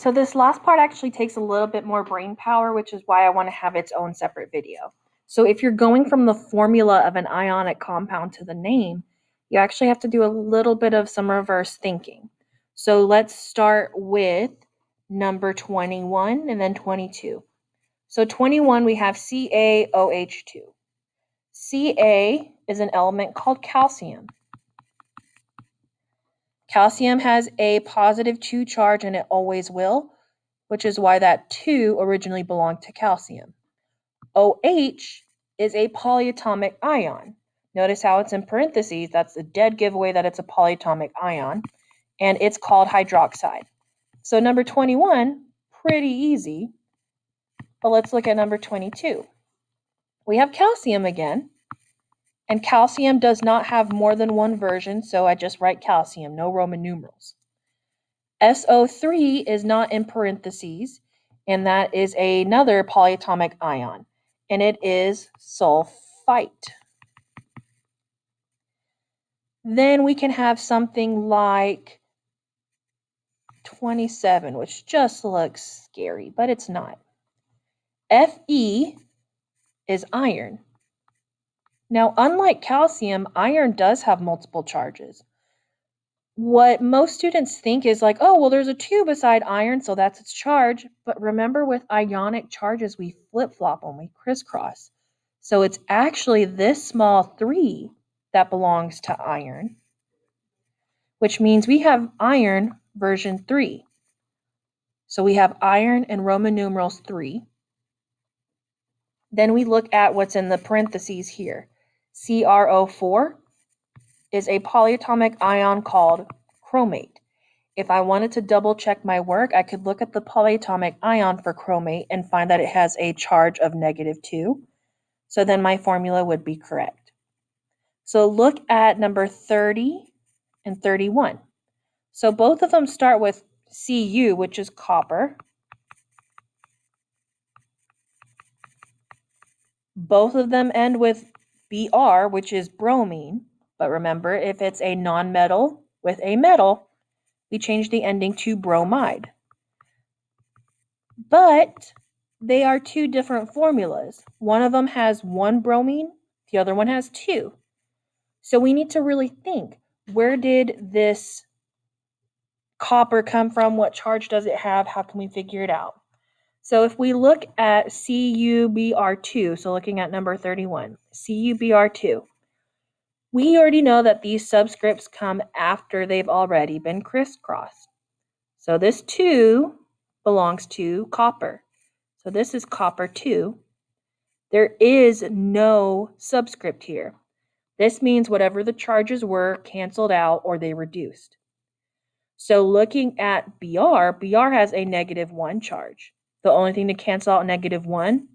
So this last part actually takes a little bit more brain power, which is why I want to have its own separate video. So if you're going from the formula of an ionic compound to the name, you actually have to do a little bit of some reverse thinking. So let's start with number 21 and then 22. So 21, we have CaOH2. Ca is an element called calcium. Calcium has a positive 2 charge and it always will, which is why that 2 originally belonged to calcium. OH is a polyatomic ion. Notice how it's in parentheses. That's a dead giveaway that it's a polyatomic ion, and it's called hydroxide. So number 21, pretty easy, but let's look at number 22. We have calcium again, and calcium does not have more than one version, so I just write calcium, no Roman numerals. SO3 is not in parentheses, and that is another polyatomic ion, and it is sulfite. Then we can have something like 27, which just looks scary, but it's not. Fe is iron. Now, unlike calcium, iron does have multiple charges. What most students think is like, oh, well, there's a 2 beside iron, so that's its charge. But remember, with ionic charges, we flip-flop them, we crisscross. So it's actually this small 3 that belongs to iron, which means we have iron version 3. So we have iron and Roman numerals 3. Then we look at what's in the parentheses here. CrO4 is a polyatomic ion called chromate. If I wanted to double check my work, I could look at the polyatomic ion for chromate and find that it has a charge of -2. So then my formula would be correct. So look at number 30 and 31. So both of them start with Cu, which is copper. Both of them end with Br, which is bromine. But remember, if it's a nonmetal with a metal, we change the ending to bromide. But they are 2 different formulas. One of them has 1 bromine, the other one has 2. So we need to really think, where did this copper come from? What charge does it have? How can we figure it out? So if we look at CuBr2, so looking at number 31, CuBr2, we already know that these subscripts come after they've already been crisscrossed. So this 2 belongs to copper. So this is copper 2. There is no subscript here. This means whatever the charges were canceled out or they reduced. So looking at Br has a -1 charge. The only thing to cancel out -1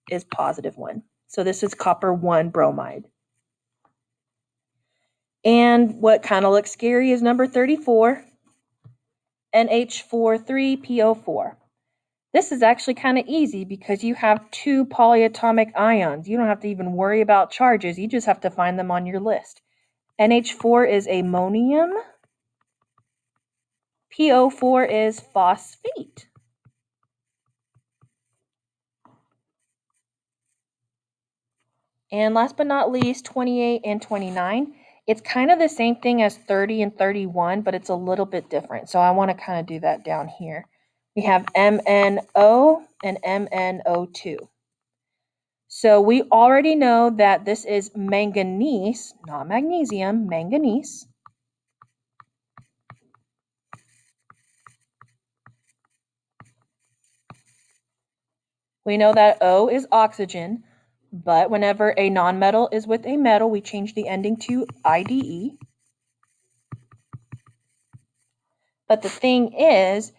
is +1. So this is copper 1 bromide. And what kind of looks scary is number 34, NH43PO4. This is actually kind of easy because you have 2 polyatomic ions. You don't have to even worry about charges. You just have to find them on your list. NH4 is ammonium. PO4 is phosphate. And last but not least, 28 and 29. It's kind of the same thing as 30 and 31, but it's a little bit different. So I want to kind of do that down here. We have MnO and MnO2. So we already know that this is manganese, not magnesium, manganese. We know that O is oxygen, but whenever a nonmetal is with a metal, we change the ending to IDE. But the thing is,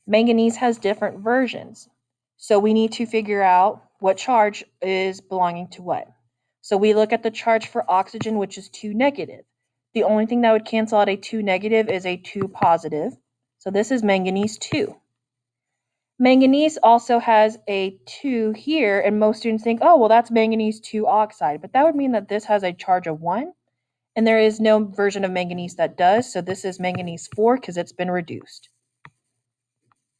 manganese has different versions. So we need to figure out what charge is belonging to what. So we look at the charge for oxygen, which is 2 negative. The only thing that would cancel out a 2 negative is a 2 positive. So this is manganese 2. Manganese also has a 2 here, and most students think, oh, well, that's manganese 2 oxide. But that would mean that this has a charge of 1, and there is no version of manganese that does. So this is manganese 4 because it's been reduced.